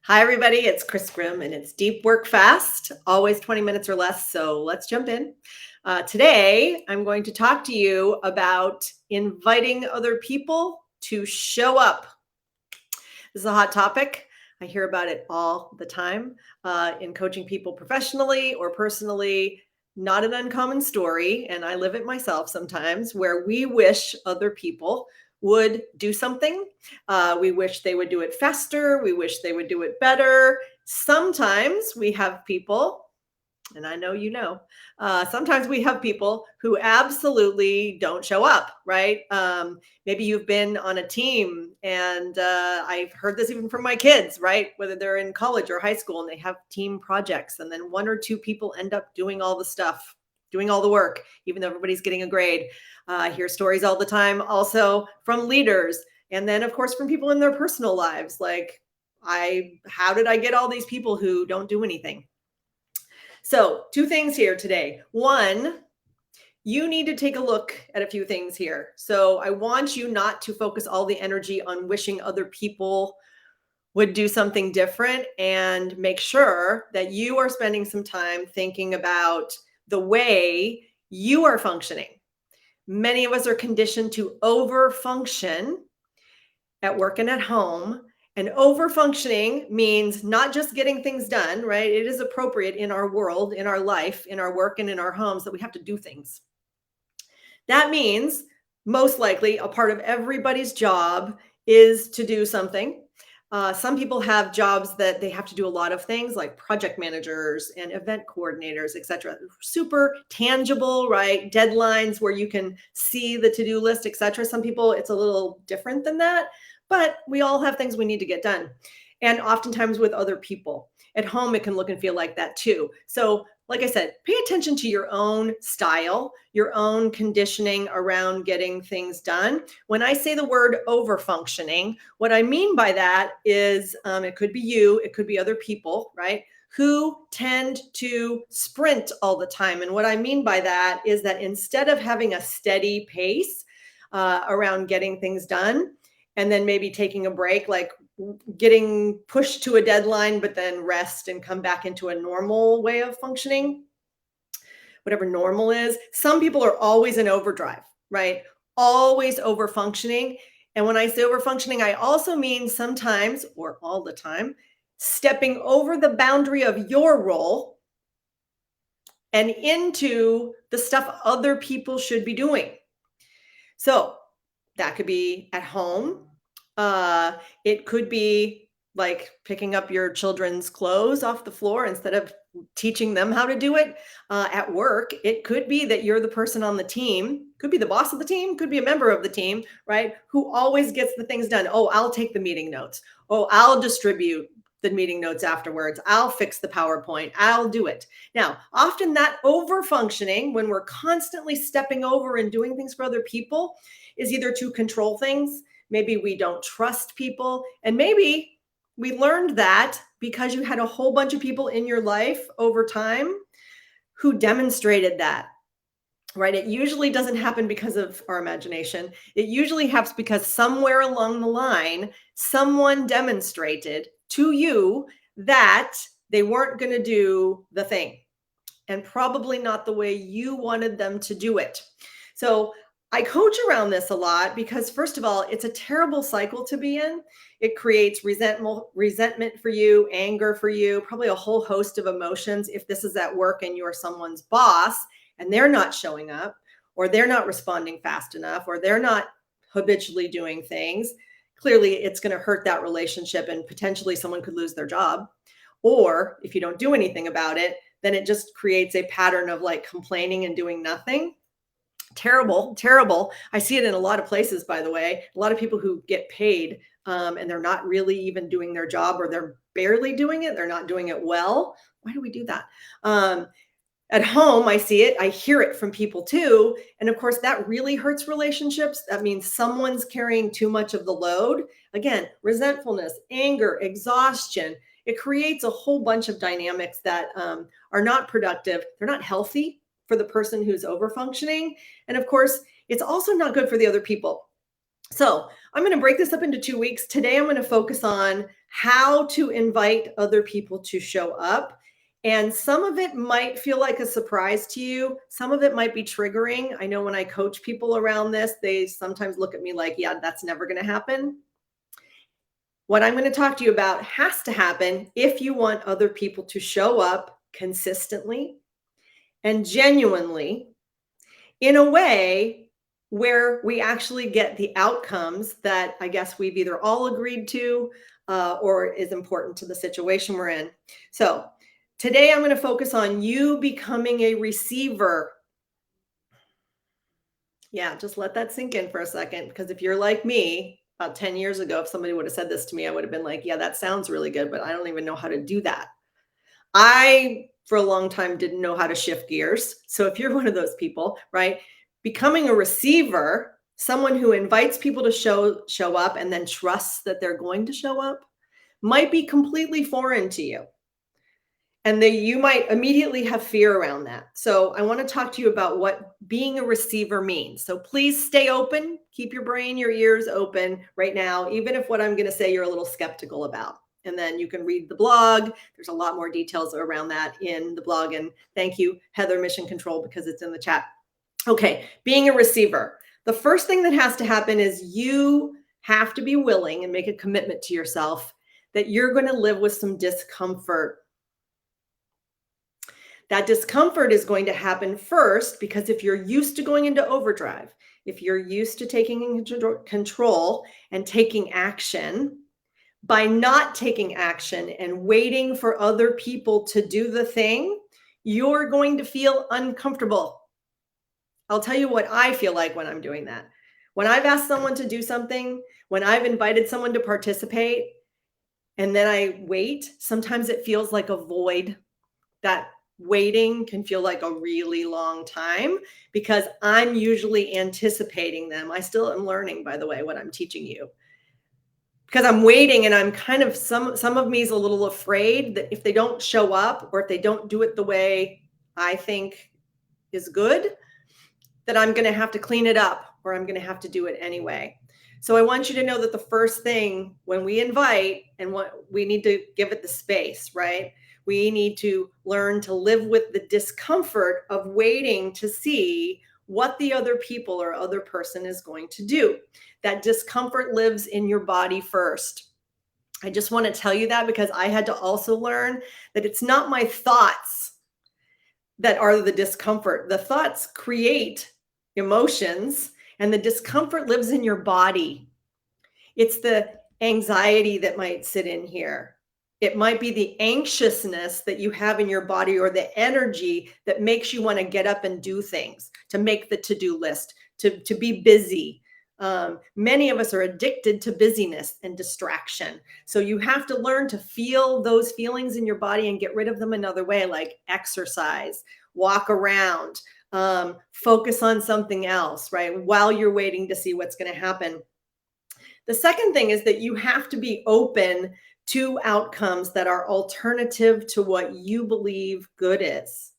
Hi, everybody. It's Chris Grimm, and it's Deep Work Fast, always 20 minutes or less. So let's jump in. Today, I'm going to talk to you about inviting other people to show up. This is a hot topic. I hear about it all the time in coaching people professionally or personally. Not an uncommon story, and I live it myself sometimes, where we wish other people would do something. We wish they would do it faster. We wish they would do it better. Sometimes we have people, and I know you know, sometimes we have people who absolutely don't show up, right? Maybe you've been on a team, and I've heard this even from my kids, right? Whether they're in college or high school and they have team projects, and then one or two people end up doing all the stuff, doing all the work, even though everybody's getting a grade. I hear stories all the time also from leaders. And then, of course, from people in their personal lives, like, how did I get all these people who don't do anything? So, two things here today. One, you need to take a look at a few things here. So, I want you not to focus all the energy on wishing other people would do something different, and make sure that you are spending some time thinking about the way you are functioning. Many of us are conditioned to over function at work and at home. And over functioning means not just getting things done, right? It is appropriate in our world, in our life, in our work, and in our homes that we have to do things. That means most likely a part of everybody's job is to do something. Some people have jobs that they have to do a lot of things, like project managers and event coordinators, etc. Super tangible, right? Deadlines where you can see the to-do list, etc. Some people, it's a little different than that, but we all have things we need to get done. And oftentimes with other people. At home, it can look and feel like that too. So, like I said, pay attention to your own style, your own conditioning around getting things done. When I say the word over functioning, what I mean by that is it could be you, it could be other people, right? Who tend to sprint all the time. And what I mean by that is that instead of having a steady pace around getting things done, and then maybe taking a break, like getting pushed to a deadline, but then rest and come back into a normal way of functioning, whatever normal is. Some people are always in overdrive, right? Always over functioning. And when I say over functioning, I also mean sometimes or all the time stepping over the boundary of your role and into the stuff other people should be doing. So that could be at home. It could be like picking up your children's clothes off the floor instead of teaching them how to do it. At work, it could be that you're the person on the team, could be the boss of the team, could be a member of the team, right? Who always gets the things done. Oh, I'll take the meeting notes. Oh, I'll distribute the meeting notes afterwards. I'll fix the PowerPoint. I'll do it. Now, often that over functioning, when we're constantly stepping over and doing things for other people, is either to control things. Maybe we don't trust people. And maybe we learned that because you had a whole bunch of people in your life over time who demonstrated that, right? It usually doesn't happen because of our imagination. It usually happens because somewhere along the line, someone demonstrated to you that they weren't going to do the thing, and probably not the way you wanted them to do it. So I coach around this a lot because, first of all, it's a terrible cycle to be in. It creates resentment for you, anger for you, probably a whole host of emotions if this is at work and you're someone's boss and they're not showing up, or they're not responding fast enough, or they're not habitually doing things. Clearly, it's going to hurt that relationship, and potentially someone could lose their job. Or if you don't do anything about it, then it just creates a pattern of like complaining and doing nothing. Terrible, terrible. I see it in a lot of places, by the way. A lot of people who get paid and they're not really even doing their job, or they're barely doing it. They're not doing it well. Why do we do that? At home, I see it. I hear it from people too. And of course, that really hurts relationships. That means someone's carrying too much of the load. Again, resentfulness, anger, exhaustion. It creates a whole bunch of dynamics that are not productive. They're not healthy for the person who's over functioning. And of course, it's also not good for the other people. So I'm going to break this up into 2 weeks. Today, I'm going to focus on how to invite other people to show up. And some of it might feel like a surprise to you. Some of it might be triggering. I know when I coach people around this, they sometimes look at me like, yeah, that's never going to happen. What I'm going to talk to you about has to happen if you want other people to show up consistently and genuinely in a way where we actually get the outcomes that I guess we've either all agreed to or is important to the situation we're in. So today I'm going to focus on you becoming a receiver. Yeah, just let that sink in for a second, because if you're like me, about 10 years ago, if somebody would have said this to me, I would have been like, yeah, that sounds really good, but I don't even know how to do that. I, for a long time, didn't know how to shift gears. So if you're one of those people, right, becoming a receiver, someone who invites people to show up and then trusts that they're going to show up, might be completely foreign to you. And you might immediately have fear around that. So I want to talk to you about what being a receiver means. So please stay open, keep your brain, your ears open right now, even if what I'm going to say you're a little skeptical about. And then you can read the blog. There's a lot more details around that in the blog. And thank you, Heather Mission Control, because it's in the chat. Okay, being a receiver. The first thing that has to happen is you have to be willing and make a commitment to yourself that you're going to live with some discomfort. That discomfort is going to happen first because if you're used to going into overdrive, if you're used to taking control and taking action, by not taking action and waiting for other people to do the thing, you're going to feel uncomfortable. I'll tell you what I feel like when I'm doing that. When I've asked someone to do something, when I've invited someone to participate, and then I wait, sometimes it feels like a void. That waiting can feel like a really long time because I'm usually anticipating them. I still am learning, by the way, what I'm teaching you. Because I'm waiting and I'm kind of, some of me is a little afraid that if they don't show up or if they don't do it the way I think is good, that I'm going to have to clean it up or I'm going to have to do it anyway. So I want you to know that the first thing when we invite, and what we need to give it the space, right? We need to learn to live with the discomfort of waiting to see what the other people or other person is going to do. That discomfort lives in your body first. I just want to tell you that because I had to also learn that it's not my thoughts that are the discomfort. The thoughts create emotions, and the discomfort lives in your body. It's the anxiety that might sit in here. It might be the anxiousness that you have in your body or the energy that makes you want to get up and do things, to make the to-do list, to be busy. Many of us are addicted to busyness and distraction. So you have to learn to feel those feelings in your body and get rid of them another way, like exercise, walk around, focus on something else, right? While you're waiting to see what's going to happen. The second thing is that you have to be open to outcomes that are alternative to what you believe good is.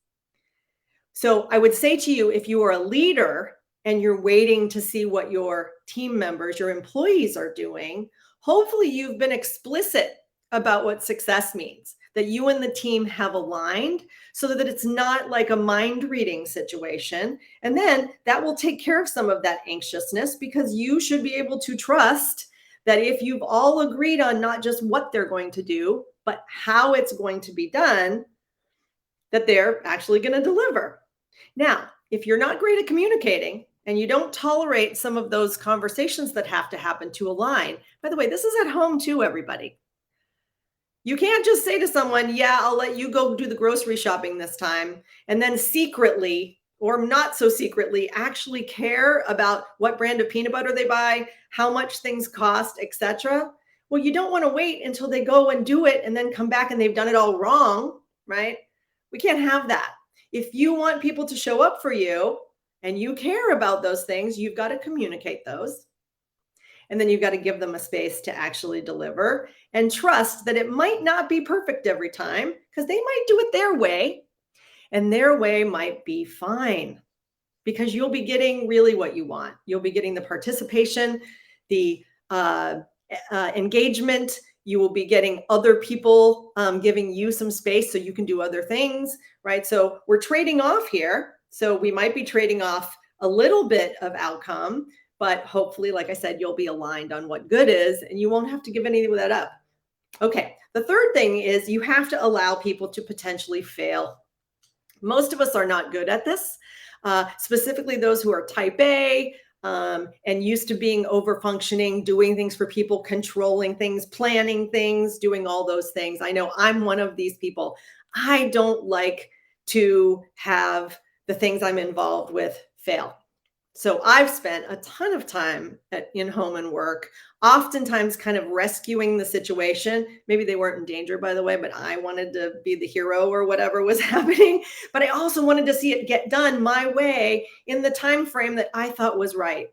So I would say to you, if you are a leader and you're waiting to see what your team members, your employees are doing, hopefully you've been explicit about what success means, that you and the team have aligned so that it's not like a mind reading situation. And then that will take care of some of that anxiousness because you should be able to trust that if you've all agreed on not just what they're going to do, but how it's going to be done, that they're actually going to deliver. Now, if you're not great at communicating and you don't tolerate some of those conversations that have to happen to align, by the way, this is at home too, everybody. You can't just say to someone, yeah, I'll let you go do the grocery shopping this time, and then secretly or not so secretly actually care about what brand of peanut butter they buy, how much things cost, etc. Well, you don't want to wait until they go and do it and then come back and they've done it all wrong, right? We can't have that. If you want people to show up for you and you care about those things, you've got to communicate those. And then you've got to give them a space to actually deliver and trust that it might not be perfect every time because they might do it their way, and their way might be fine because you'll be getting really what you want. You'll be getting the participation, the engagement. You will be getting other people giving you some space so you can do other things, right? So we're trading off here. So we might be trading off a little bit of outcome, but hopefully, like I said, you'll be aligned on what good is and you won't have to give any of that up. Okay, the third thing is you have to allow people to potentially fail. Most of us are not good at this, specifically those who are type A, and used to being over functioning, doing things for people, controlling things, planning things, doing all those things. I know I'm one of these people. I don't like to have the things I'm involved with fail. So I've spent a ton of time in home and work, oftentimes kind of rescuing the situation. Maybe they weren't in danger, by the way, but I wanted to be the hero or whatever was happening. But I also wanted to see it get done my way in the time frame that I thought was right.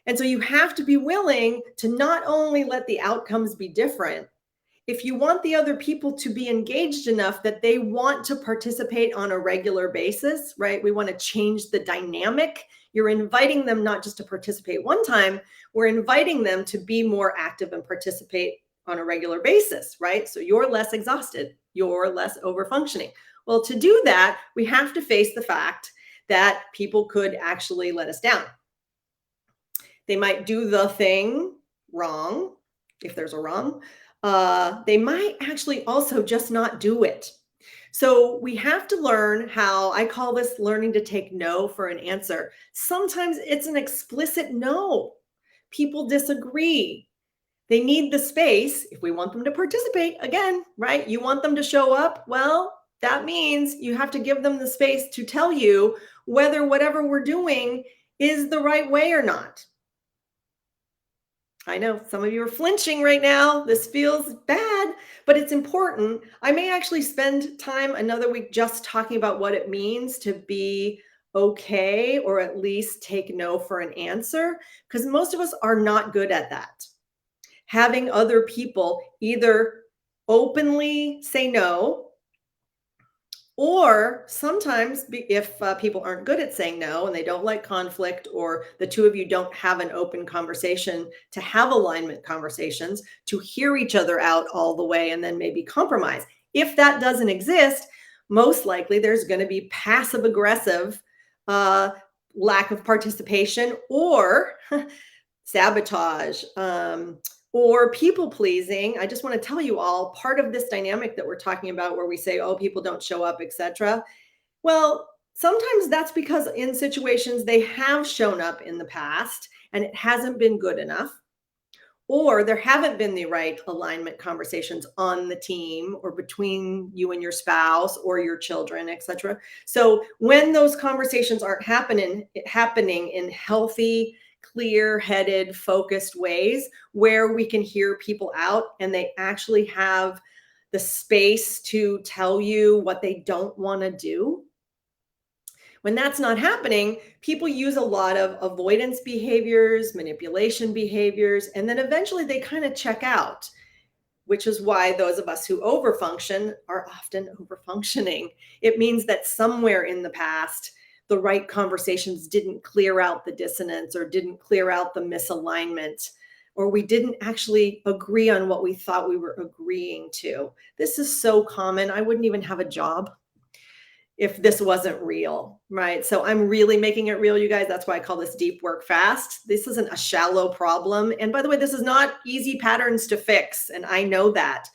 And so you have to be willing to not only let the outcomes be different, if you want the other people to be engaged enough that they want to participate on a regular basis, right? We want to change the dynamic. You're inviting them not just to participate one time, we're inviting them to be more active and participate on a regular basis, right? So you're less exhausted, you're less over functioning. Well, to do that, we have to face the fact that people could actually let us down. They might do the thing wrong, if there's a wrong. They might actually also just not do it. So we have to learn how, I call this learning to take no for an answer. Sometimes it's an explicit no. People disagree. They need the space. If we want them to participate, again, right? You want them to show up. Well, that means you have to give them the space to tell you whether whatever we're doing is the right way or not. I know some of you are flinching right now. This feels bad, but it's important. I may actually spend time another week just talking about what it means to be okay, or at least take no for an answer, because most of us are not good at that. Having other people either openly say no, or sometimes if people aren't good at saying no and they don't like conflict, or the two of you don't have an open conversation to have alignment conversations, to hear each other out all the way and then maybe compromise. If that doesn't exist, most likely there's going to be passive aggressive lack of participation, or sabotage, or people pleasing. I just want to tell you all, part of this dynamic that we're talking about where we say, oh, people don't show up, etc. Well, sometimes that's because in situations they have shown up in the past and it hasn't been good enough, or there haven't been the right alignment conversations on the team or between you and your spouse or your children, etc. So when those conversations aren't happening in healthy, clear-headed, focused ways where we can hear people out and they actually have the space to tell you what they don't want to do. When that's not happening, people use a lot of avoidance behaviors, manipulation behaviors, and then eventually they kind of check out, which is why those of us who overfunction are often overfunctioning. It means that somewhere in the past, the right conversations didn't clear out the dissonance or didn't clear out the misalignment, or we didn't actually agree on what we thought we were agreeing to. This is so common. I wouldn't even have a job if this wasn't real, right? So I'm really making it real, you guys. That's why I call this deep work fast. This isn't a shallow problem. And by the way, this is not easy patterns to fix. And I know that.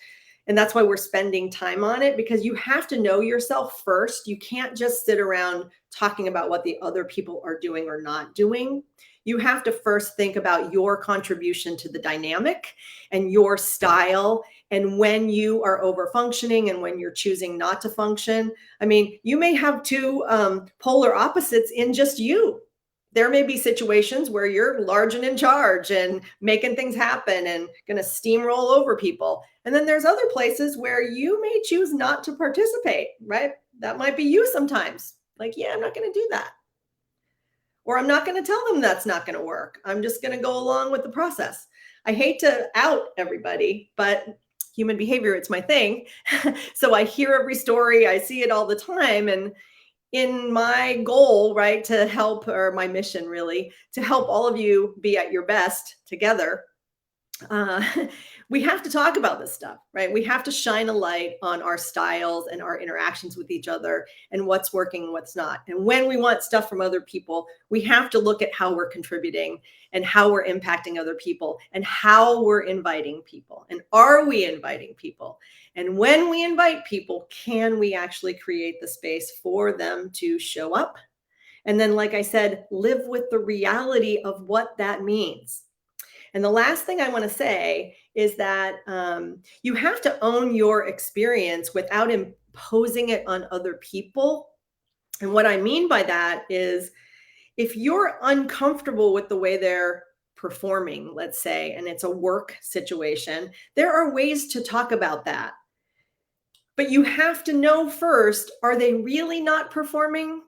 And that's why we're spending time on it, because you have to know yourself first. You can't just sit around talking about what the other people are doing or not doing. You have to first think about your contribution to the dynamic and your style, and when you are over functioning and when you're choosing not to function. I mean, you may have two polar opposites in just you. There may be situations where you're large and in charge and making things happen and going to steamroll over people. And then there's other places where you may choose not to participate, right? That might be you sometimes. Like, yeah, I'm not going to do that. Or I'm not going to tell them that's not going to work. I'm just going to go along with the process. I hate to out everybody, but human behavior, it's my thing. So I hear every story, I see it all the time. And in my goal, right, to help, or my mission really, to help all of you be at your best together, uh, we have to talk about this stuff, right? We have to shine a light on our styles and our interactions with each other and what's working and what's not. And when we want stuff from other people, we have to look at how we're contributing and how we're impacting other people and how we're inviting people. And are we inviting people? And when we invite people, can we actually create the space for them to show up? And then, like I said, live with the reality of what that means. And the last thing I want to say is that you have to own your experience without imposing it on other people. And what I mean by that is if you're uncomfortable with the way they're performing, let's say, and it's a work situation, there are ways to talk about that. But you have to know first, are they really not performing?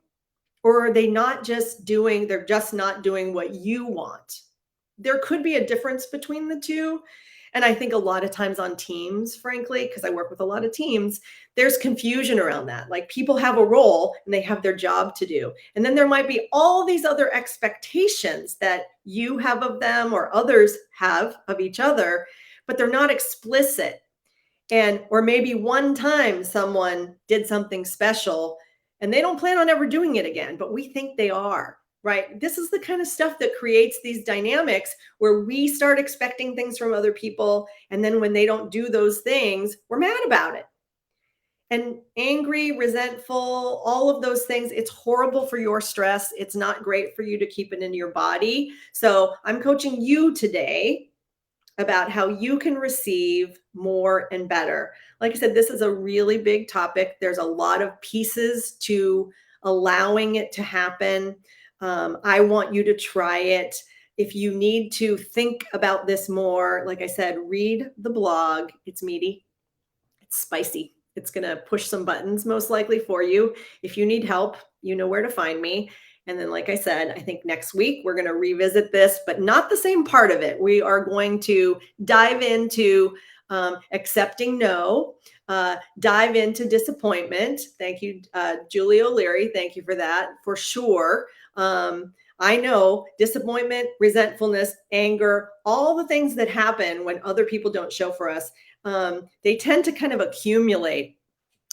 Or are they not just doing, they're just not doing what you want? There could be a difference between the two. And I think a lot of times on teams, frankly, because I work with a lot of teams, there's confusion around that. Like people have a role and they have their job to do. And then there might be all these other expectations that you have of them or others have of each other, but they're not explicit. And, or maybe one time someone did something special and they don't plan on ever doing it again, but we think they are, right? This is the kind of stuff that creates these dynamics where we start expecting things from other people. And then when they don't do those things, we're mad about it. And angry, resentful, all of those things, it's horrible for your stress. It's not great for you to keep it in your body. So I'm coaching you today about how you can receive more and better. Like I said, this is a really big topic. There's a lot of pieces to allowing it to happen. I want you to try it. If you need to think about this more, like I said, read the blog. It's meaty, it's spicy. It's going to push some buttons most likely for you. If you need help, you know where to find me. And then, like I said, I think next week we're going to revisit this, but not the same part of it. We are going to dive into accepting no, dive into disappointment. Thank you, Julie O'Leary. Thank you for that, for sure. I know disappointment, resentfulness, anger, all the things that happen when other people don't show for us, they tend to kind of accumulate.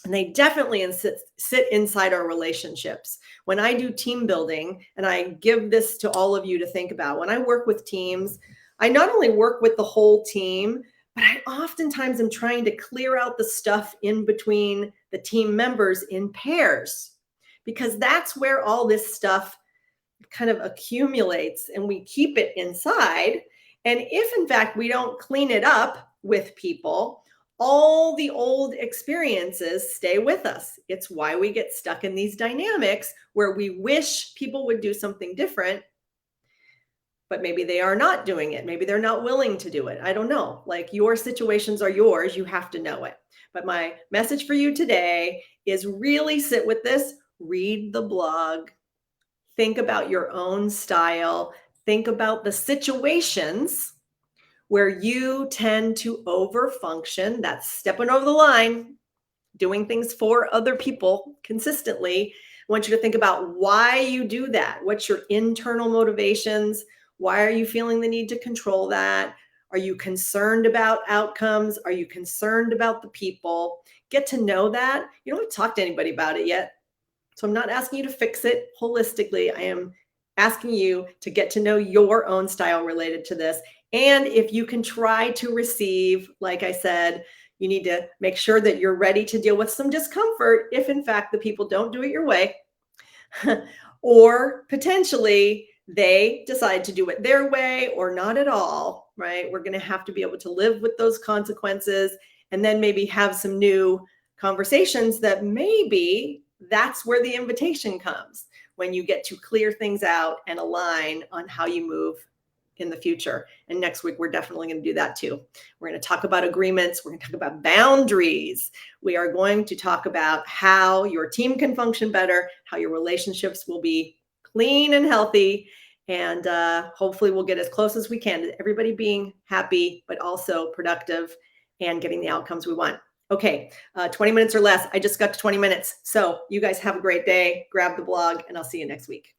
And they definitely sit inside our relationships. When I do team building, and I give this to all of you to think about, when I work with teams, I not only work with the whole team, but I oftentimes am trying to clear out the stuff in between the team members in pairs, because that's where all this stuff kind of accumulates and we keep it inside. And if in fact we don't clean it up with people, all the old experiences stay with us. It's why we get stuck in these dynamics where we wish people would do something different, but maybe they are not doing it. Maybe they're not willing to do it. I don't know. Like, your situations are yours. You have to know it. But my message for you today is really sit with this, read the blog, think about your own style, think about the situations where you tend to overfunction. That's stepping over the line, doing things for other people consistently. I want you to think about why you do that. What's your internal motivations? Why are you feeling the need to control that? Are you concerned about outcomes? Are you concerned about the people? Get to know that. You don't have to talk to anybody about it yet. So I'm not asking you to fix it holistically. I am asking you to get to know your own style related to this. And if you can try to receive, like I said, you need to make sure that you're ready to deal with some discomfort if in fact the people don't do it your way, or potentially they decide to do it their way or not at all, right? We're going to have to be able to live with those consequences and then maybe have some new conversations that maybe that's where the invitation comes, when you get to clear things out and align on how you move in the future. And next week, we're definitely going to do that too. We're going to talk about agreements. We're going to talk about boundaries. We are going to talk about how your team can function better, how your relationships will be clean and healthy. And hopefully we'll get as close as we can to everybody being happy, but also productive and getting the outcomes we want. Okay, 20 minutes or less. I just got to 20 minutes. So you guys have a great day. Grab the blog and I'll see you next week.